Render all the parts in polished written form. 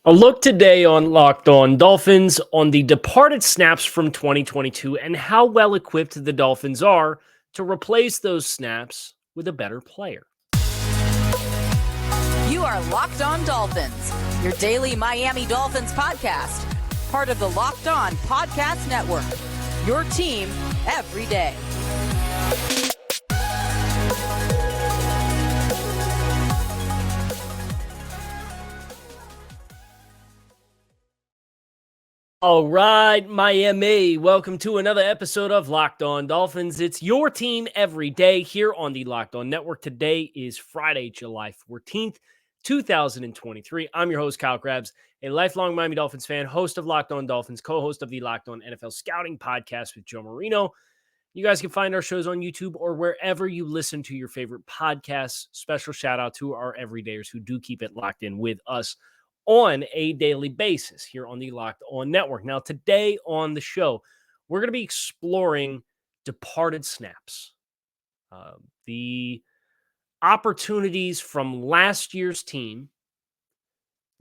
A look today on Locked On Dolphins on the departed snaps from 2022 and how well equipped the Dolphins are to replace those snaps with a better player. You are Locked On Dolphins, your daily Miami Dolphins podcast, part of the Locked On Podcast Network, your team every day. All right, Miami, welcome to another episode of Locked On Dolphins. It's your team every day here on the Locked On Network. Today is Friday, July 14th, 2023. I'm your host, Kyle Krabs, a lifelong Miami Dolphins fan, host of Locked On Dolphins, co-host of the Locked On NFL Scouting podcast with Joe Marino. You guys can find our shows on YouTube or wherever you listen to your favorite podcasts. Special shout out to our everydayers who do keep it locked in with us on a daily basis here on the Locked On Network. Now, today on the show, we're going to be exploring departed snaps. The opportunities from last year's team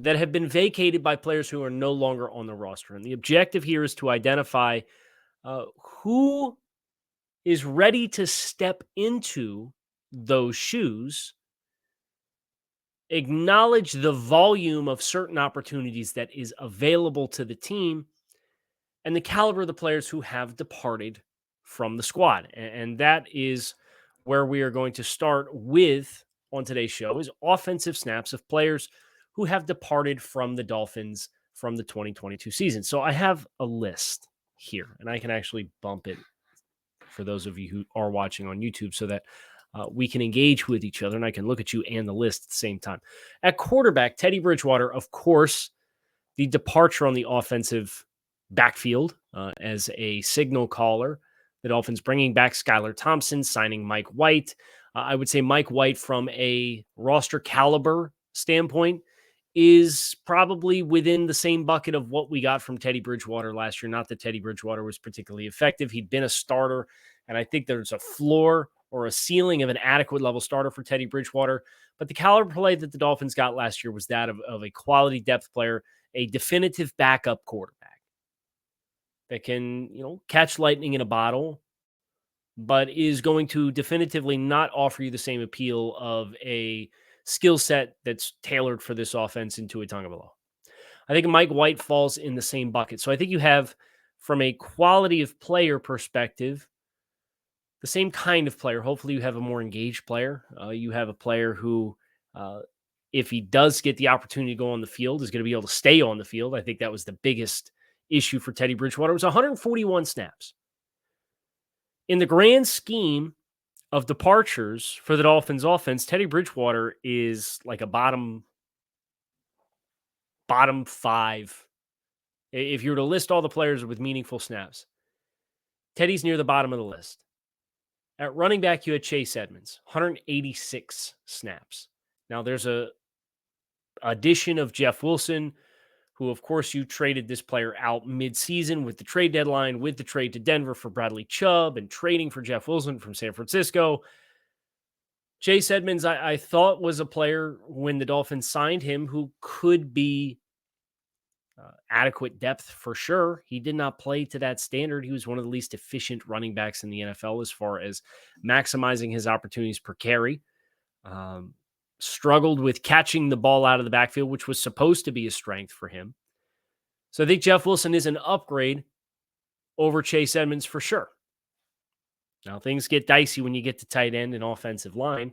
that have been vacated by players who are no longer on the roster. And the objective here is to identify who is ready to step into those shoes, acknowledge the volume of certain opportunities that is available to the team, and the caliber of the players who have departed from the squad. And that is where we are going to start with on today's show is offensive snaps of players who have departed from the Dolphins from the 2022 season. So I have a list here, and I can actually bump it for those of you who are watching on YouTube so that we can engage with each other and I can look at you and the list at the same time. At quarterback, Teddy Bridgewater, of course, the departure on the offensive backfield as a signal caller. The Dolphins bringing back Skylar Thompson, signing Mike White. I would say Mike White from a roster caliber standpoint is probably within the same bucket of what we got from Teddy Bridgewater last year. Not that Teddy Bridgewater was particularly effective. He'd been a starter, and I think there's a floor or a ceiling of an adequate level starter for Teddy Bridgewater. But the caliber play that the Dolphins got last year was that of a quality depth player, a definitive backup quarterback that can, catch lightning in a bottle, but is going to definitively not offer you the same appeal of a skill set that's tailored for this offense into a Tagovailoa. I think Mike White falls in the same bucket. So I think you have, from a quality of player perspective, the same kind of player. Hopefully you have a more engaged player. You have a player who, if he does get the opportunity to go on the field, is going to be able to stay on the field. I think that was the biggest issue for Teddy Bridgewater. It was 141 snaps. In the grand scheme of departures for the Dolphins offense, Teddy Bridgewater is like a bottom five. If you were to list all the players with meaningful snaps, Teddy's near the bottom of the list. At running back, you had Chase Edmonds, 186 snaps. Now, there's a addition of Jeff Wilson, who, of course, you traded this player out midseason with the trade deadline, with the trade to Denver for Bradley Chubb and trading for Jeff Wilson from San Francisco. Chase Edmonds, I thought, was a player when the Dolphins signed him who could be adequate depth for sure. He did not play to that standard. He was one of the least efficient running backs in the NFL as far as maximizing his opportunities per carry. Struggled with catching the ball out of the backfield, which was supposed to be a strength for him. So I think Jeff Wilson is an upgrade over Chase Edmonds for sure. Now, things get dicey when you get to tight end and offensive line,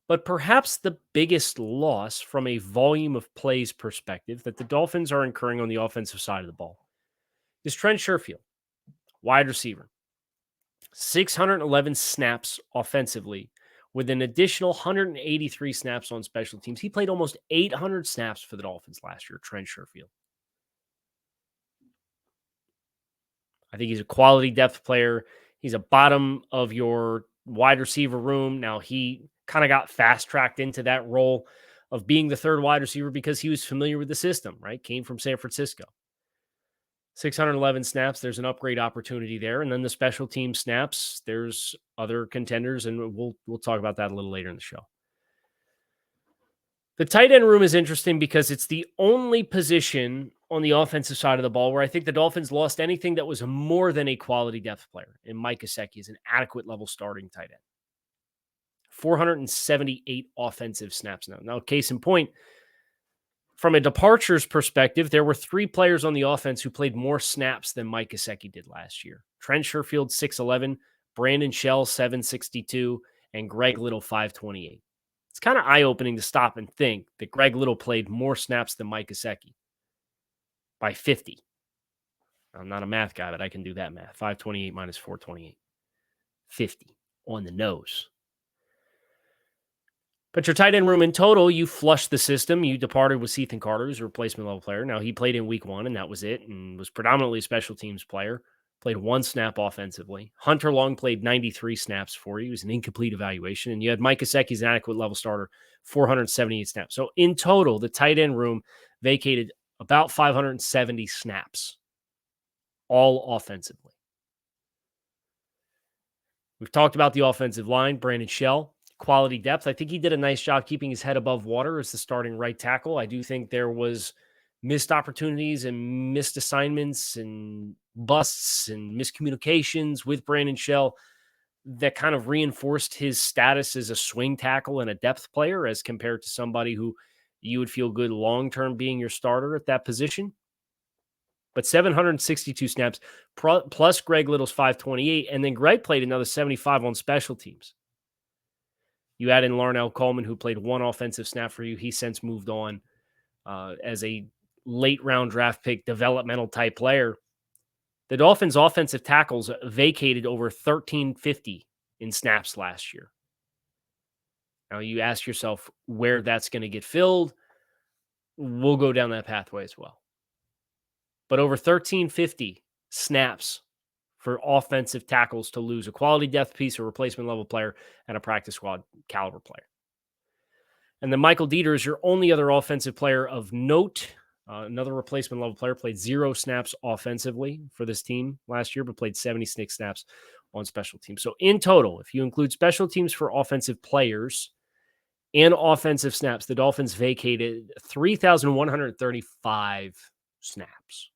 but perhaps the biggest loss from a volume of plays perspective that the Dolphins are incurring on the offensive side of the ball is Trent Sherfield, wide receiver. 611 snaps offensively with an additional 183 snaps on special teams. He played almost 800 snaps for the Dolphins last year, Trent Sherfield. I think he's a quality depth player. He's a bottom of your wide receiver room. Now, he kind of got fast-tracked into that role of being the third wide receiver because he was familiar with the system, right? Came from San Francisco. 611 snaps, there's an upgrade opportunity there. And then the special team snaps, there's other contenders, and we'll talk about that a little later in the show. The tight end room is interesting because it's the only position on the offensive side of the ball where I think the Dolphins lost anything that was more than a quality depth player. And Mike Gesicki is an adequate level starting tight end. 478 offensive snaps now. Now, case in point, from a departures perspective, there were 3 players on the offense who played more snaps than Mike Gesicki did last year. Trent Sherfield, 6'11", Brandon Shell, 7'62", and Greg Little, 5'28". It's kind of eye-opening to stop and think that Greg Little played more snaps than Mike Gesicki by 50. I'm not a math guy, but I can do that math. 528 minus 428. 50 on the nose. But your tight end room in total, you flushed the system. You departed with Ethan Carter, who's a replacement level player. Now, he played in week 1, and that was it, and was predominantly a special teams player. Played 1 snap offensively. Hunter Long played 93 snaps for you. It was an incomplete evaluation. And you had Mike Gesicki as an adequate level starter, 478 snaps. So in total, the tight end room vacated about 570 snaps, all offensively. We've talked about the offensive line, Brandon Shell. Quality depth. I think he did a nice job keeping his head above water as the starting right tackle. I do think there was missed opportunities and missed assignments and busts and miscommunications with Brandon Shell that kind of reinforced his status as a swing tackle and a depth player as compared to somebody who you would feel good long-term being your starter at that position. But 762 snaps plus Greg Little's 528, and then Greg played another 75 on special teams. You add in Larnell Coleman, who played 1 offensive snap for you. He since moved on as a late-round draft pick, developmental type player. The Dolphins' offensive tackles vacated over 1,350 in snaps last year. Now, you ask yourself where that's going to get filled. We'll go down that pathway as well. But over 1,350 snaps for offensive tackles to lose a quality depth piece, a replacement level player, and a practice squad caliber player. And then Michael Dieter is your only other offensive player of note. Another replacement level player, played 0 snaps offensively for this team last year, but played 76 snaps on special teams. So in total, if you include special teams for offensive players and offensive snaps, the Dolphins vacated 3,135 snaps.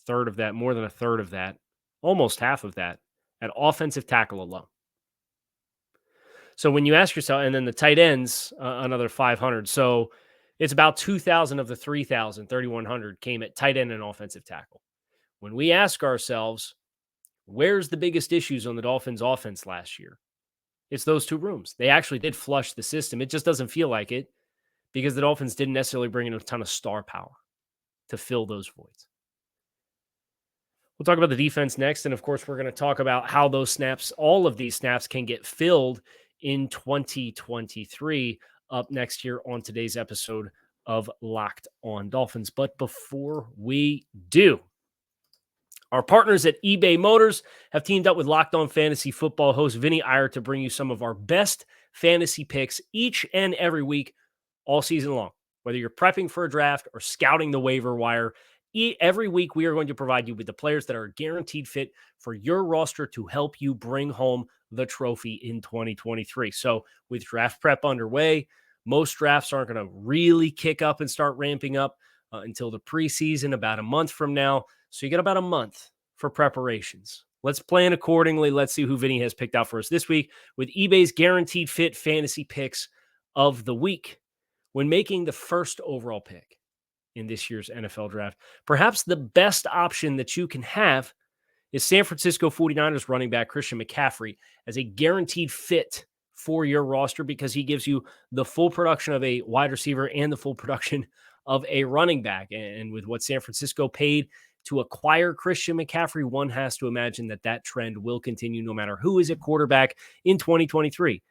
Third of that, more than a third of that, almost half of that, at offensive tackle alone. So when you ask yourself, and then the tight ends, another 500. So it's about 2,000 of the 3,000, 3,100 came at tight end and offensive tackle. When we ask ourselves, where's the biggest issues on the Dolphins offense last year? It's those 2 rooms. They actually did flush the system. It just doesn't feel like it because the Dolphins didn't necessarily bring in a ton of star power to fill those voids. We'll talk about the defense next. And of course, we're going to talk about how those snaps, all of these snaps, can get filled in 2023 up next year on today's episode of Locked On Dolphins. But before we do, our partners at eBay Motors have teamed up with Locked On Fantasy Football host Vinny Iyer to bring you some of our best fantasy picks each and every week, all season long. Whether you're prepping for a draft or scouting the waiver wire, every week we are going to provide you with the players that are a guaranteed fit for your roster to help you bring home the trophy in 2023. So with draft prep underway, most drafts aren't going to really kick up and start ramping up until the preseason, about a month from now. So you get about a month for preparations. Let's plan accordingly. Let's see who Vinny has picked out for us this week with eBay's guaranteed fit fantasy picks of the week. When making the first overall pick in this year's NFL draft, perhaps the best option that you can have is San Francisco 49ers running back Christian McCaffrey as a guaranteed fit for your roster because he gives you the full production of a wide receiver and the full production of a running back. And with what San Francisco paid to acquire Christian McCaffrey, one has to imagine that that trend will continue no matter who is at quarterback in 2023.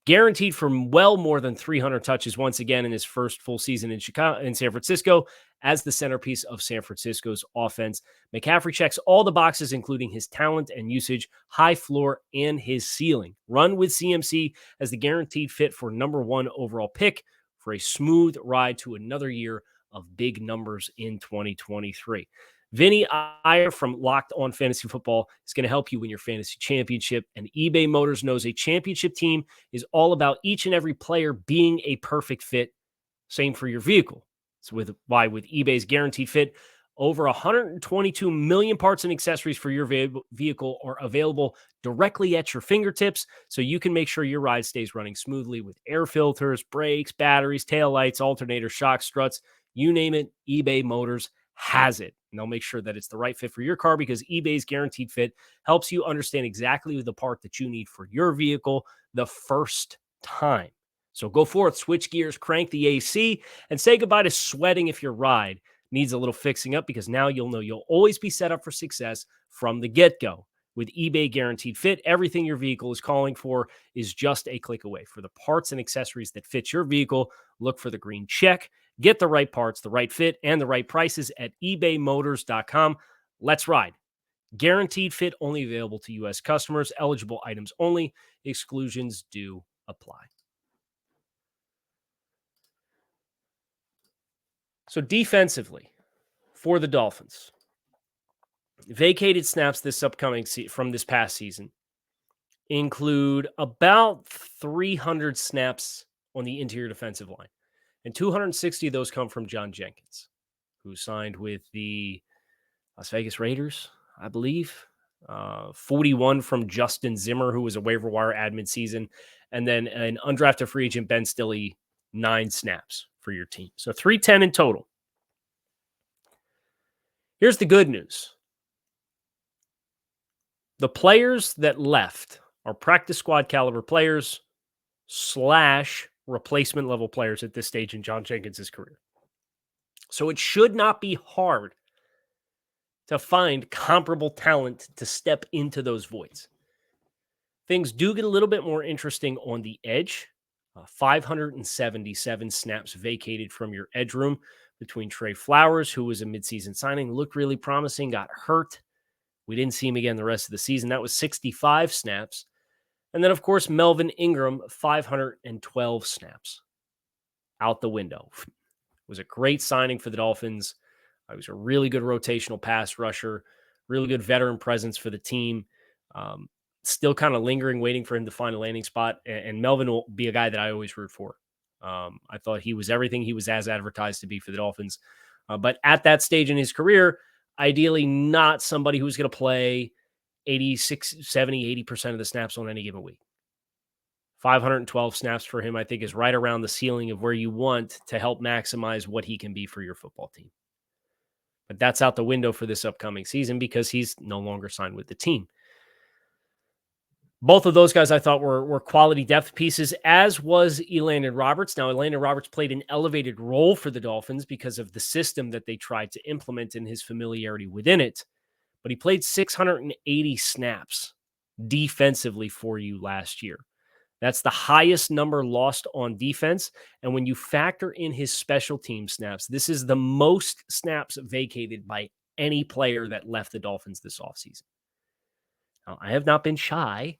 Guaranteed for well more than 300 touches once again in his first full season in San Francisco as the centerpiece of San Francisco's offense. McCaffrey checks all the boxes, including his talent and usage, high floor, and his ceiling. Run with CMC as the guaranteed fit for number 1 overall pick for a smooth ride to another year of big numbers in 2023. Vinny Iyer from Locked On Fantasy Football is going to help you win your fantasy championship. And eBay Motors knows a championship team is all about each and every player being a perfect fit. Same for your vehicle. So with eBay's Guaranteed Fit, over 122 million parts and accessories for your vehicle are available directly at your fingertips, so you can make sure your ride stays running smoothly with air filters, brakes, batteries, taillights, alternators, shocks, struts, you name it, eBay Motors has it. And they'll make sure that it's the right fit for your car because eBay's Guaranteed Fit helps you understand exactly the part that you need for your vehicle the first time. So go forth, switch gears, crank the AC, and say goodbye to sweating if your ride needs a little fixing up, because now you'll know you'll always be set up for success from the get-go. With eBay Guaranteed Fit, everything your vehicle is calling for is just a click away. For the parts and accessories that fit your vehicle, look for the green check. Get the right parts, the right fit, and the right prices at ebaymotors.com. Let's ride. Guaranteed Fit only available to U.S. customers. Eligible items only. Exclusions do apply. So defensively, for the Dolphins, vacated snaps this upcoming from this past season include about 300 snaps on the interior defensive line, and 260 of those come from John Jenkins, who signed with the Las Vegas Raiders, I believe. 41 from Justin Zimmer, who was a waiver wire ad mid-season, and then an undrafted free agent, Ben Stilley, 9 snaps for your team. So 310 in total. Here's the good news. The players that left are practice squad caliber players / replacement level players at this stage in John Jenkins' career. So it should not be hard to find comparable talent to step into those voids. Things do get a little bit more interesting on the edge. 577 snaps vacated from your edge room between Trey Flowers, who was a midseason signing, looked really promising, got hurt. We didn't see him again the rest of the season. That was 65 snaps. And then, of course, Melvin Ingram, 512 snaps out the window. It was a great signing for the Dolphins. He was a really good rotational pass rusher, really good veteran presence for the team. Still kind of lingering, waiting for him to find a landing spot. And Melvin will be a guy that I always root for. I thought he was everything he was as advertised to be for the Dolphins. But at that stage in his career, ideally not somebody who's going to play 86, 70, 80% of the snaps on any given week. 512 snaps for him, I think, is right around the ceiling of where you want to help maximize what he can be for your football team. But that's out the window for this upcoming season because he's no longer signed with the team. Both of those guys I thought were quality depth pieces, as was Elandon Roberts. Now, Elandon Roberts played an elevated role for the Dolphins because of the system that they tried to implement and his familiarity within it. But he played 680 snaps defensively for you last year. That's the highest number lost on defense. And when you factor in his special team snaps, this is the most snaps vacated by any player that left the Dolphins this offseason. Now, I have not been shy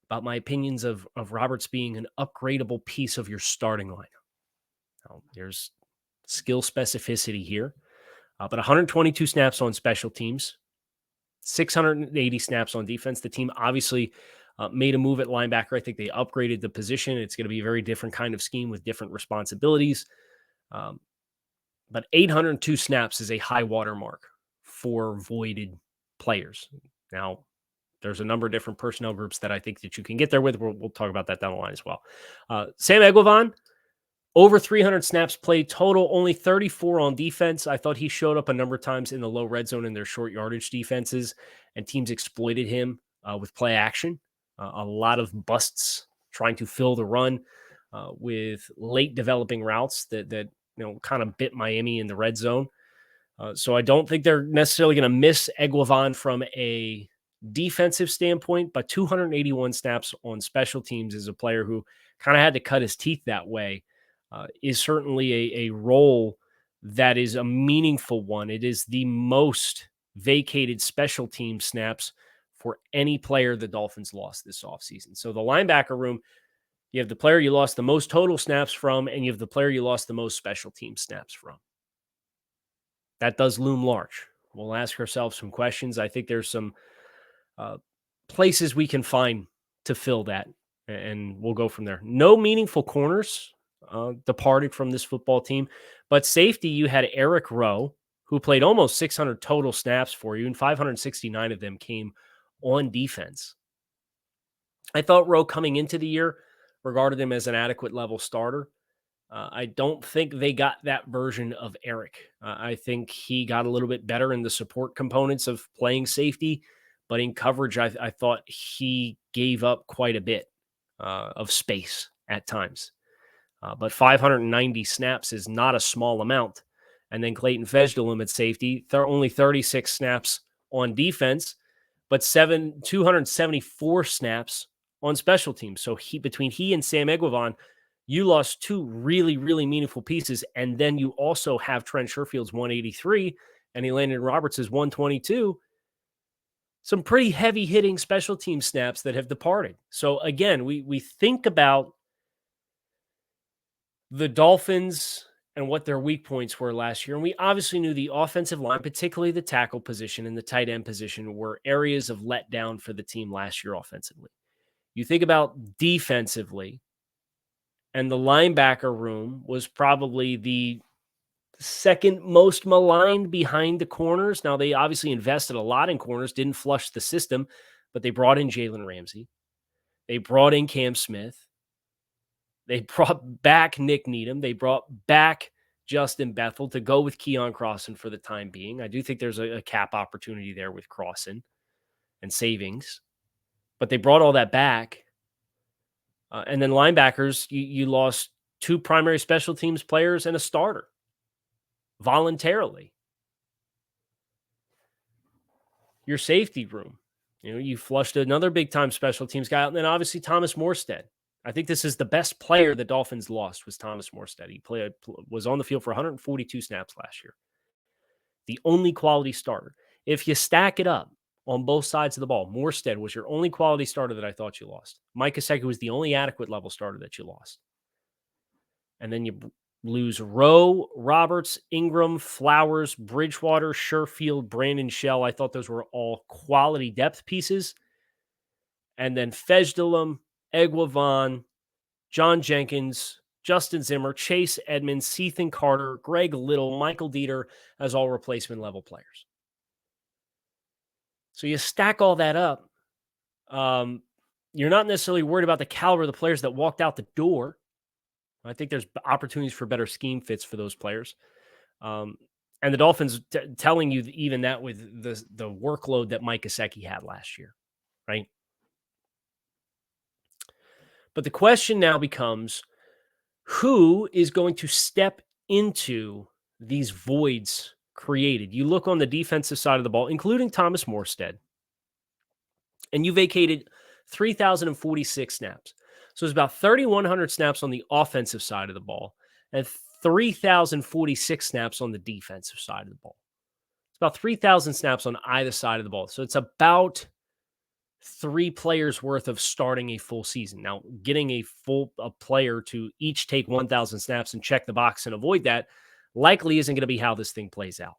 about my opinions of Roberts being an upgradable piece of your starting lineup. Now, there's skill specificity here, but 122 snaps on special teams, 680 snaps on defense. The team obviously made a move at linebacker. I think they upgraded the position. It's going to be a very different kind of scheme with different responsibilities. But 802 snaps is a high watermark for voided players. Now, there's a number of different personnel groups that I think that you can get there with. We'll talk about that down the line as well. Sam Eguavoen, over 300 snaps played total, only 34 on defense. I thought he showed up a number of times in the low red zone in their short yardage defenses, and teams exploited him with play action. A lot of busts trying to fill the run with late developing routes that kind of bit Miami in the red zone. So I don't think they're necessarily going to miss Eguavoen from a defensive standpoint, but 281 snaps on special teams as a player who kind of had to cut his teeth that way is certainly a role that is a meaningful one. It is the most vacated special team snaps for any player the Dolphins lost this offseason. So the linebacker room, you have the player you lost the most total snaps from, and you have the player you lost the most special team snaps from. That does loom large We'll ask ourselves some questions. I think there's some places we can find to fill that, and we'll go from there. No meaningful corners departed from this football team, but safety, you had Eric Rowe, who played almost 600 total snaps for you, and 569 of them came on defense. I thought Rowe coming into the year regarded him as an adequate level starter. I don't think they got that version of Eric. I think he got a little bit better in the support components of playing safety, but in coverage, I thought he gave up quite a bit of space at times. But 590 snaps is not a small amount. And then Clayton Fejedelem at safety, only 36 snaps on defense, but 274 snaps on special teams. So between he and Sam Eguavoen, you lost two really, really meaningful pieces. And then you also have Trent Sherfield's 183 and Elandon Roberts' 122. Some pretty heavy hitting special team snaps that have departed. So again, we think about the Dolphins and what their weak points were last year. And we obviously knew the offensive line, particularly the tackle position and the tight end position, were areas of letdown for the team last year offensively. You think about defensively, and the linebacker room was probably the second most maligned behind the corners. Now, they obviously invested a lot in corners, didn't flush the system, but they brought in Jalen Ramsey. They brought in Cam Smith. They brought back Nick Needham. They brought back Justin Bethel to go with Keon Crossan for the time being. I do think there's a cap opportunity there with Crossan and savings, but they brought all that back. And then linebackers, you lost two primary special teams players and a starter voluntarily. Your safety room, you flushed another big-time special teams guy out, and then obviously Thomas Morstead. I think this is the best player the Dolphins lost was Thomas Morstead. He was on the field for 142 snaps last year. The only quality starter. If you stack it up on both sides of the ball, Morstead was your only quality starter that I thought you lost. Mike Gesicki was the only adequate level starter that you lost. And then you lose Rowe, Roberts, Ingram, Flowers, Bridgewater, Sherfield, Brandon Shell. I thought those were all quality depth pieces. And then Fejedelem, Eguavoen, John Jenkins, Justin Zimmer, Chase Edmonds, Ethan Carter, Greg Little, Michael Dieter as all replacement level players. So you stack all that up. You're not necessarily worried about the caliber of the players that walked out the door. I think there's opportunities for better scheme fits for those players. And the Dolphins telling you even that with the workload that Mike Gesicki had last year, right? But the question now becomes, who is going to step into these voids created? You look on the defensive side of the ball, including Thomas Morstead, and you vacated 3,046 snaps. So it's about 3,100 snaps on the offensive side of the ball and 3,046 snaps on the defensive side of the ball. It's about 3,000 snaps on either side of the ball. So it's about 3 players worth of starting a full season. Now, getting a player to each take 1,000 snaps and check the box and avoid that likely isn't going to be how this thing plays out.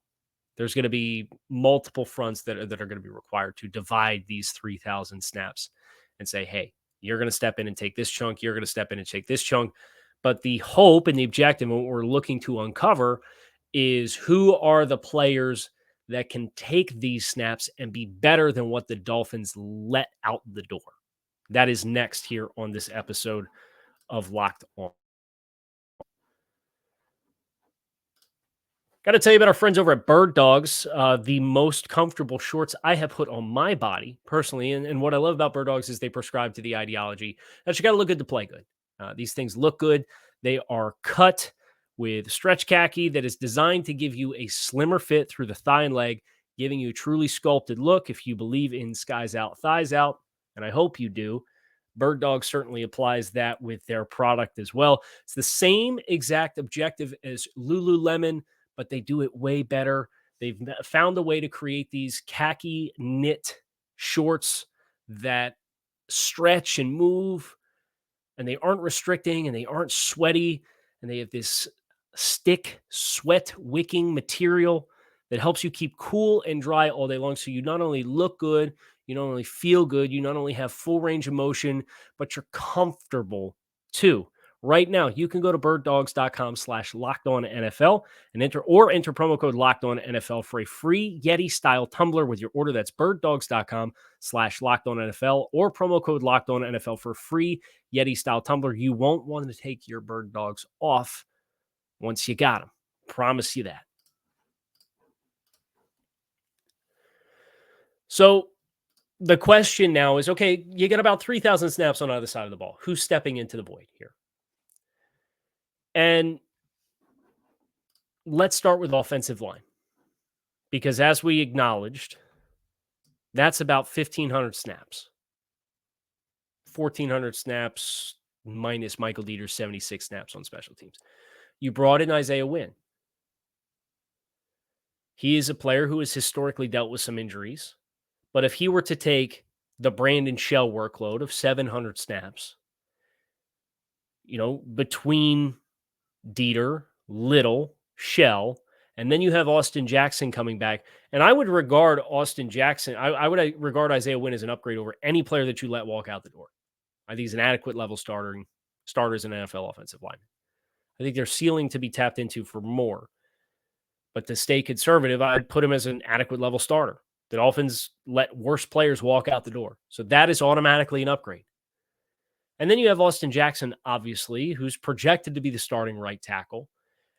There's going to be multiple fronts that are going to be required to divide these 3,000 snaps and say, hey, you're going to step in and take this chunk. You're going to step in and take this chunk. But the hope and the objective and what we're looking to uncover is who are the players that can take these snaps and be better than what the Dolphins let out the door. That is next here on this episode of Locked On. Got to tell you about our friends over at Bird Dogs, the most comfortable shorts I have put on my body personally. And what I love about Bird Dogs is they prescribe to the ideology that you got to look good to play good. These things look good. They are cut with stretch khaki that is designed to give you a slimmer fit through the thigh and leg, giving you a truly sculpted look. If you believe in skies out, thighs out, and I hope you do, Bird Dog certainly applies that with their product as well. It's the same exact objective as Lululemon, but they do it way better. They've found a way to create these khaki knit shorts that stretch and move, and they aren't restricting and they aren't sweaty, and they have this stick sweat wicking material that helps you keep cool and dry all day long. So you not only look good, you not only feel good, you not only have full range of motion, but you're comfortable too. Right now, you can go to birddogs.com/lockedonnfl and enter promo code LockedOnNFL for a free Yeti style tumbler with your order. That's birddogs.com/lockedonnfl or promo code LockedOnNFL for free Yeti style tumbler. You won't want to take your bird dogs off once you got them. Promise you that. So the question now is, okay, you get about 3,000 snaps on either side of the ball. Who's stepping into the void here? And let's start with offensive line. Because as we acknowledged, that's about 1,500 snaps. 1,400 snaps minus Michael Dieter's 76 snaps on special teams. You brought in Isaiah Wynn. He is a player who has historically dealt with some injuries. But if he were to take the Brandon Shell workload of 700 snaps, between Dieter, Little, Shell, and then you have Austin Jackson coming back. And I would regard Austin Jackson, I would regard Isaiah Wynn as an upgrade over any player that you let walk out the door. I think he's an adequate level starter as an NFL offensive lineman. I think there's ceiling to be tapped into for more. But to stay conservative, I'd put him as an adequate level starter. The Dolphins let worse players walk out the door. So that is automatically an upgrade. And then you have Austin Jackson, obviously, who's projected to be the starting right tackle.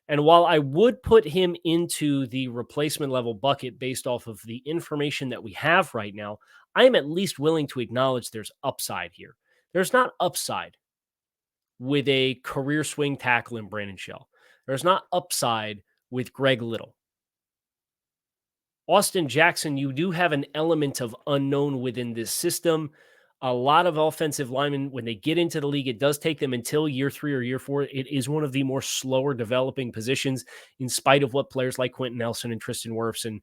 And while I would put him into the replacement level bucket based off of the information that we have right now, I am at least willing to acknowledge there's upside here. There's not upside with a career swing tackle in Brandon Shell. There's not upside with Greg Little. Austin Jackson, you do have an element of unknown within this system. A lot of offensive linemen, when they get into the league, it does take them until year 3 or year 4. It is one of the more slower developing positions, in spite of what players like Quentin Nelson and Tristan Wirfs and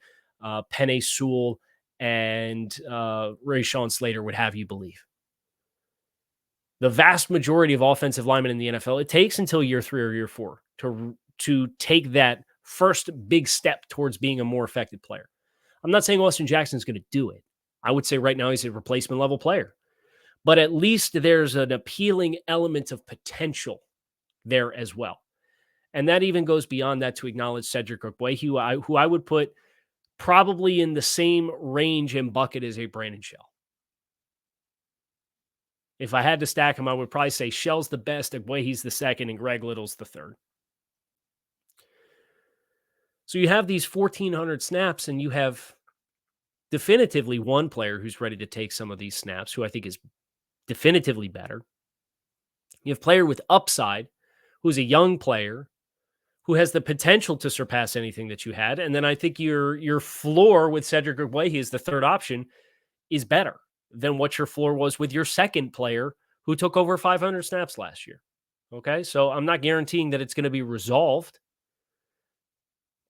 Penei Sewell and Rashawn Slater would have you believe. The vast majority of offensive linemen in the NFL, it takes until year 3 or year 4 to take that first big step towards being a more effective player. I'm not saying Austin Jackson is going to do it. I would say right now he's a replacement level player. But at least there's an appealing element of potential there as well. And that even goes beyond that to acknowledge Cedric Ogbuehi, who I would put probably in the same range and bucket as a Brandon Shell. If I had to stack him, I would probably say Shell's the best, Ogbuehi's the second, and Greg Little's the third. So you have these 1,400 snaps, and you have definitively one player who's ready to take some of these snaps, who I think is definitively better. You have a player with upside, who's a young player, who has the potential to surpass anything that you had. And then I think your floor with Cedric Ogbuehi as the third option is better than what your floor was with your second player who took over 500 snaps last year. Okay, so I'm not guaranteeing that it's going to be resolved,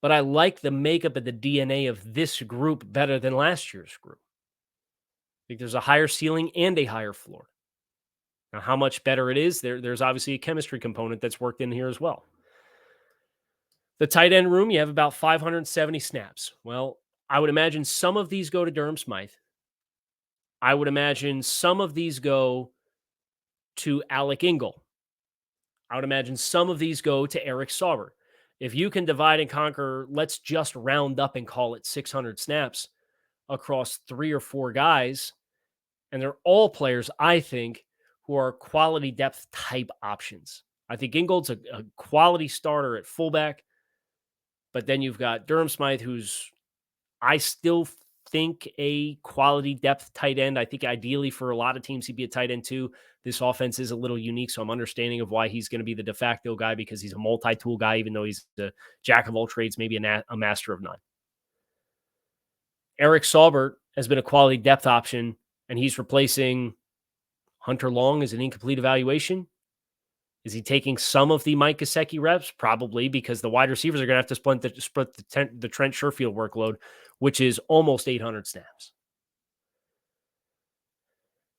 but I like the makeup of the DNA of this group better than last year's group. I think there's a higher ceiling and a higher floor. Now, how much better it is, there's obviously a chemistry component that's worked in here as well. The tight end room, you have about 570 snaps. Well, I would imagine some of these go to Durham Smythe. I would imagine some of these go to Alec Ingle. I would imagine some of these go to Eric Sauber. If you can divide and conquer, let's just round up and call it 600 snaps across 3 or 4 guys, and they're all players, I think, who are quality depth type options. I think Ingold's a quality starter at fullback, but then you've got Durham Smythe, who's, I still think, a quality depth tight end. I think ideally for a lot of teams, he'd be a tight end too. This offense is a little unique, so I'm understanding of why he's going to be the de facto guy, because he's a multi-tool guy, even though he's the jack of all trades, maybe a master of none. Eric Saubert has been a quality depth option, and he's replacing Hunter Long as an incomplete evaluation. Is he taking some of the Mike Gesicki reps? Probably, because the wide receivers are going to have to split the Trent Sherfield workload, which is almost 800 snaps.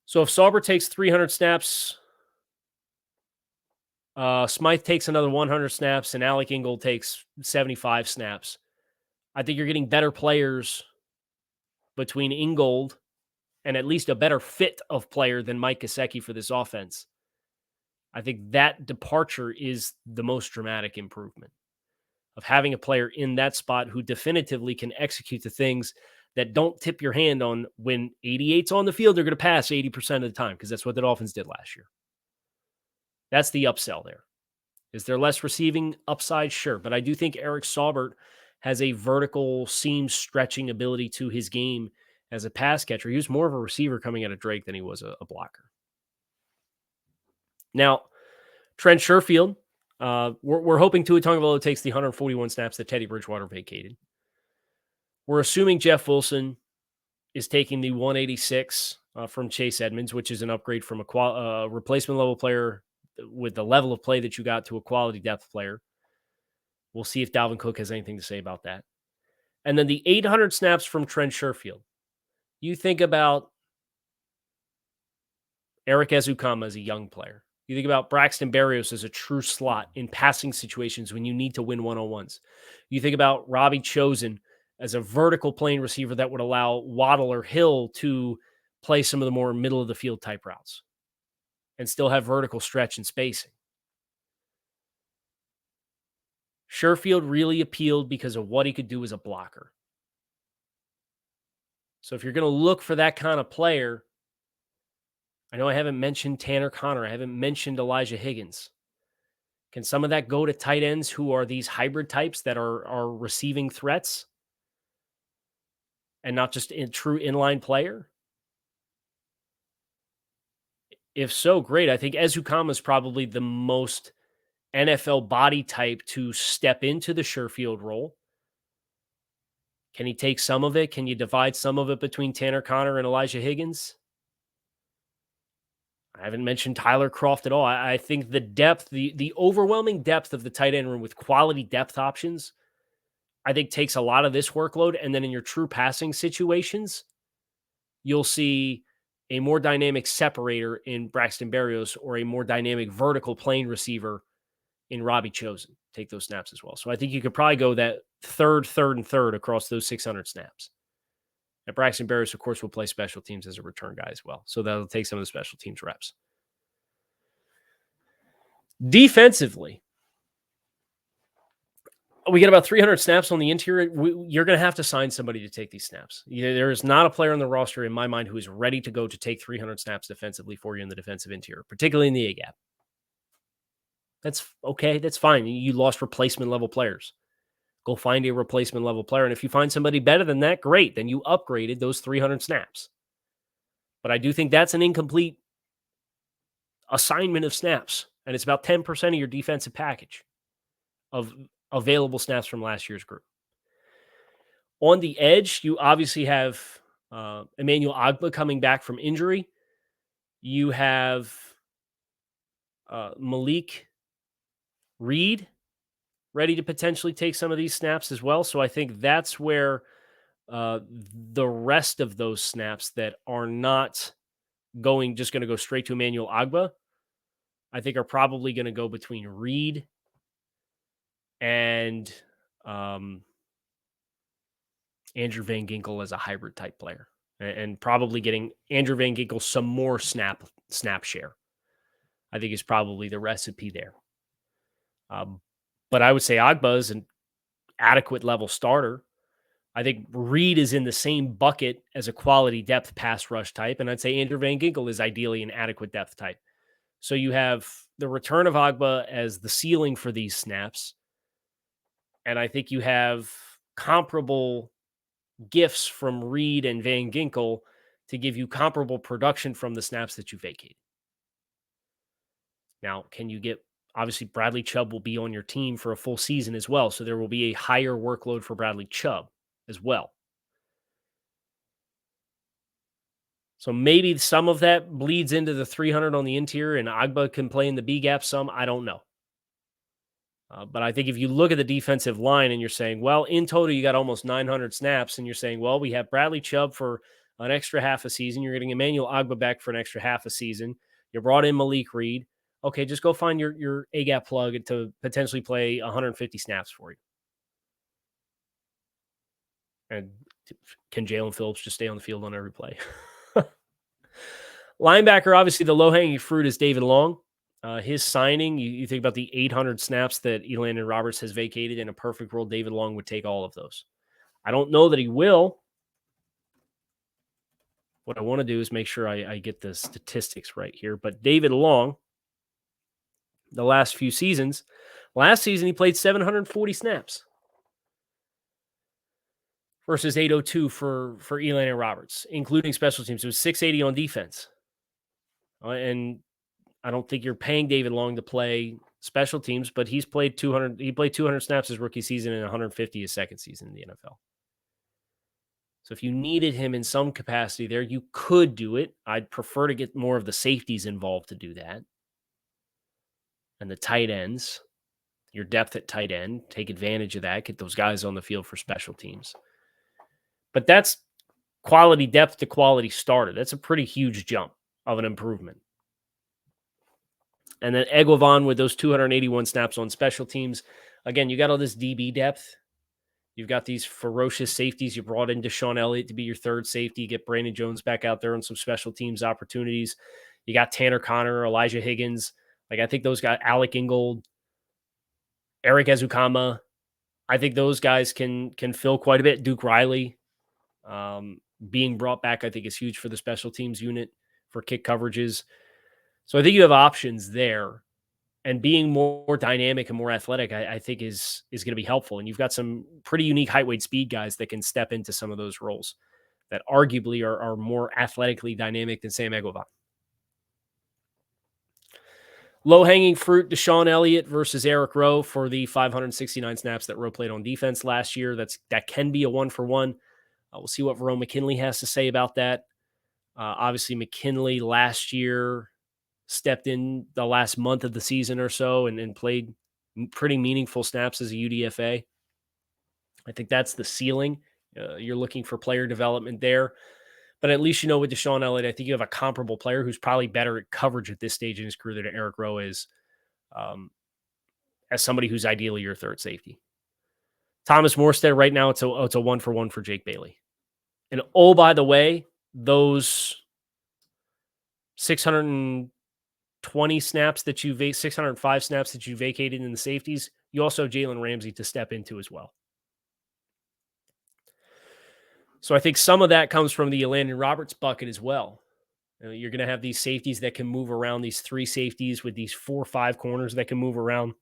So if Sauber takes 300 snaps, Smythe takes another 100 snaps, and Alec Ingold takes 75 snaps, I think you're getting better players between Ingold and at least a better fit of player than Mike Gesicki for this offense. I think that departure is the most dramatic improvement of having a player in that spot who definitively can execute the things that don't tip your hand on when 88's on the field, they're going to pass 80% of the time because that's what the Dolphins did last year. That's the upsell there. Is there less receiving upside? Sure. But I do think Eric Saubert has a vertical seam stretching ability to his game as a pass catcher. He was more of a receiver coming out of Drake than he was a blocker. Now, Trent Sherfield, we're hoping Tua Tagovailoa takes the 141 snaps that Teddy Bridgewater vacated. We're assuming Jeff Wilson is taking the 186 from Chase Edmonds, which is an upgrade from a replacement level player with the level of play that you got to a quality depth player. We'll see if Dalvin Cook has anything to say about that. And then the 800 snaps from Trent Sherfield. You think about Eric Ezukama as a young player. You think about Braxton Berrios as a true slot in passing situations when you need to win one-on-ones. You think about Robbie Chosen as a vertical playing receiver that would allow Waddle or Hill to play some of the more middle-of-the-field type routes and still have vertical stretch and spacing. Sherfield really appealed because of what he could do as a blocker. So if you're going to look for that kind of player, I know I haven't mentioned Tanner Connor. I haven't mentioned Elijah Higgins. Can some of that go to tight ends who are these hybrid types that are receiving threats and not just a true inline player? If so, great. I think Ezukama is probably the most NFL body type to step into the Sherfield role. Can he take some of it? Can you divide some of it between Tanner Connor and Elijah Higgins? I haven't mentioned Tyler Kroft at all. I think the depth, the overwhelming depth of the tight end room with quality depth options, I think takes a lot of this workload. And then in your true passing situations, you'll see a more dynamic separator in Braxton Berrios or a more dynamic vertical plane receiver in Robbie Chosen. Take those snaps as well. So I think you could probably go that third across those 600 snaps. And Braxton Berrios, of course, will play special teams as a return guy as well. So that'll take some of the special teams reps. Defensively, we get about 300 snaps on the interior. You're going to have to sign somebody to take these snaps. There is not a player on the roster in my mind who is ready to go to take 300 snaps defensively for you in the defensive interior, particularly in the A-gap. That's okay. That's fine. You lost replacement level players. Go find a replacement level player. And if you find somebody better than that, great. Then you upgraded those 300 snaps. But I do think that's an incomplete assignment of snaps. And it's about 10% of your defensive package of available snaps from last year's group. On the edge, you obviously have Emmanuel Ogbah coming back from injury. You have Malik Reed ready to potentially take some of these snaps as well. So I think that's where the rest of those snaps that are not just going to go straight to Emmanuel Ogbah, I think are probably going to go between Reed and Andrew Van Ginkel as a hybrid type player, and probably getting Andrew Van Ginkel some more snap share. I think is probably the recipe there. But I would say Ogbah is an adequate level starter. I think Reed is in the same bucket as a quality depth pass rush type, and I'd say Andrew Van Ginkel is ideally an adequate depth type. So you have the return of Ogbah as the ceiling for these snaps, and I think you have comparable gifts from Reed and Van Ginkel to give you comparable production from the snaps that you vacated. Now, can you get, obviously Bradley Chubb will be on your team for a full season as well, so there will be a higher workload for Bradley Chubb as well. So maybe some of that bleeds into the 300 on the interior and Ogbah can play in the B gap some. I don't know. But I think if you look at the defensive line and you're saying, well, in total, you got almost 900 snaps, and you're saying, well, we have Bradley Chubb for an extra half a season. You're getting Emmanuel Ogbah back for an extra half a season. You brought in Malik Reed. Okay, just go find your A-gap plug to potentially play 150 snaps for you. And can Jalen Phillips just stay on the field on every play? Linebacker, obviously, the low-hanging fruit is David Long. His signing, you think about the 800 snaps that Elandon Roberts has vacated. In a perfect world, David Long would take all of those. I don't know that he will. What I want to do is make sure I get the statistics right here. But David Long, the last few seasons, last season he played 740 snaps versus 802 for Elandon Roberts, including special teams. It was 680 on defense. And I don't think you're paying David Long to play special teams, but he's played 200. He played 200 snaps his rookie season and 150 his second season in the NFL. So if you needed him in some capacity there, you could do it. I'd prefer to get more of the safeties involved to do that. And the tight ends, your depth at tight end, take advantage of that. Get those guys on the field for special teams. But that's quality depth to quality starter. That's a pretty huge jump of an improvement. And then Eguavon with those 281 snaps on special teams. Again, you got all this DB depth. You've got these ferocious safeties. You brought in Deshaun Elliott to be your third safety. Get Brandon Jones back out there on some special teams opportunities. You got Tanner Connor, Elijah Higgins. Like, I think those guys, Alec Ingold, Eric Ezukama, I think those guys can fill quite a bit. Duke Riley being brought back, I think, is huge for the special teams unit for kick coverages. So I think you have options there. And being more dynamic and more athletic, I think is going to be helpful. And you've got some pretty unique height, weight, speed guys that can step into some of those roles that arguably are more athletically dynamic than Sam Eguavon. Low-hanging fruit, Deshaun Elliott versus Eric Rowe for the 569 snaps that Rowe played on defense last year. That can be a 1-for-1. We'll see what Verone McKinley has to say about that. Obviously, McKinley last year stepped in the last month of the season or so and played pretty meaningful snaps as a UDFA. I think that's the ceiling. You're looking for player development there. But at least, with Deshaun Elliott, I think you have a comparable player who's probably better at coverage at this stage in his career than Eric Rowe is, as somebody who's ideally your third safety. Thomas Morstead, right now, it's a 1-for-1 for Jake Bailey. And oh, by the way, those 620 snaps that 605 snaps that you vacated in the safeties, you also have Jalen Ramsey to step into as well. So I think some of that comes from the Elandon Roberts bucket as well. You're going to have these safeties that can move around, these three safeties with these 4-5 corners that can move around.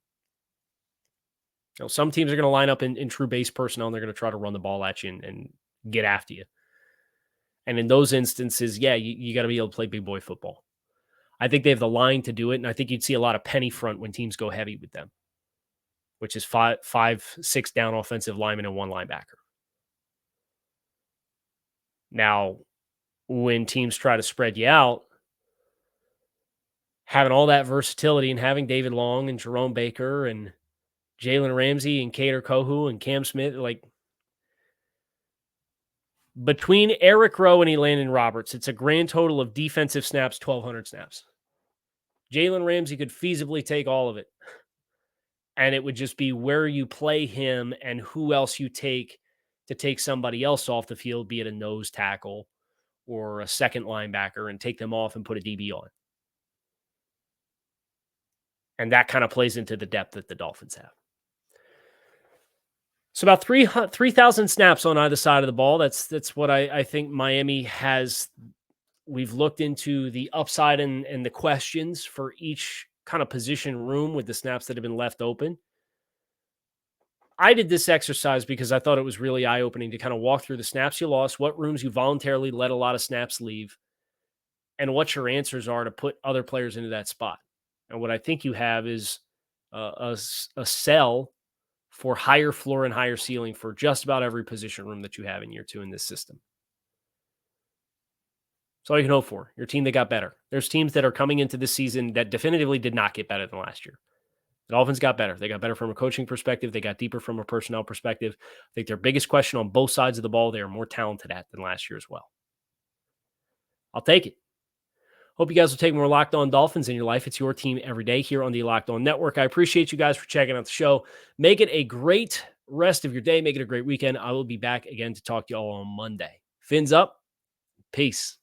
Some teams are going to line up in true base personnel, and they're going to try to run the ball at you and get after you. And in those instances, you got to be able to play big boy football. I think they have the line to do it, and I think you'd see a lot of penny front when teams go heavy with them, which is 5-6 down offensive linemen and one linebacker. Now, when teams try to spread you out, having all that versatility and having David Long and Jerome Baker and Jalen Ramsey and Kader Kohu and Cam Smith, like, between Eric Rowe and Elandon Roberts, it's a grand total of defensive snaps, 1,200 snaps. Jalen Ramsey could feasibly take all of it. And it would just be where you play him and who else you take to take somebody else off the field, be it a nose tackle or a second linebacker, and take them off and put a DB on. And that kind of plays into the depth that the Dolphins have. So about 3,000 snaps on either side of the ball. That's what I think Miami has. We've looked into the upside and the questions for each kind of position room with the snaps that have been left open. I did this exercise because I thought it was really eye-opening to kind of walk through the snaps you lost, what rooms you voluntarily let a lot of snaps leave, and what your answers are to put other players into that spot. And what I think you have is a sell for higher floor and higher ceiling for just about every position room that you have in year two in this system. That's all you can hope for. Your team that got better. There's teams that are coming into this season that definitively did not get better than last year. The Dolphins got better. They got better from a coaching perspective. They got deeper from a personnel perspective. I think their biggest question on both sides of the ball, they are more talented at than last year as well. I'll take it. Hope you guys will take more Locked On Dolphins in your life. It's your team every day here on the Locked On Network. I appreciate you guys for checking out the show. Make it a great rest of your day. Make it a great weekend. I will be back again to talk to you all on Monday. Fins up. Peace.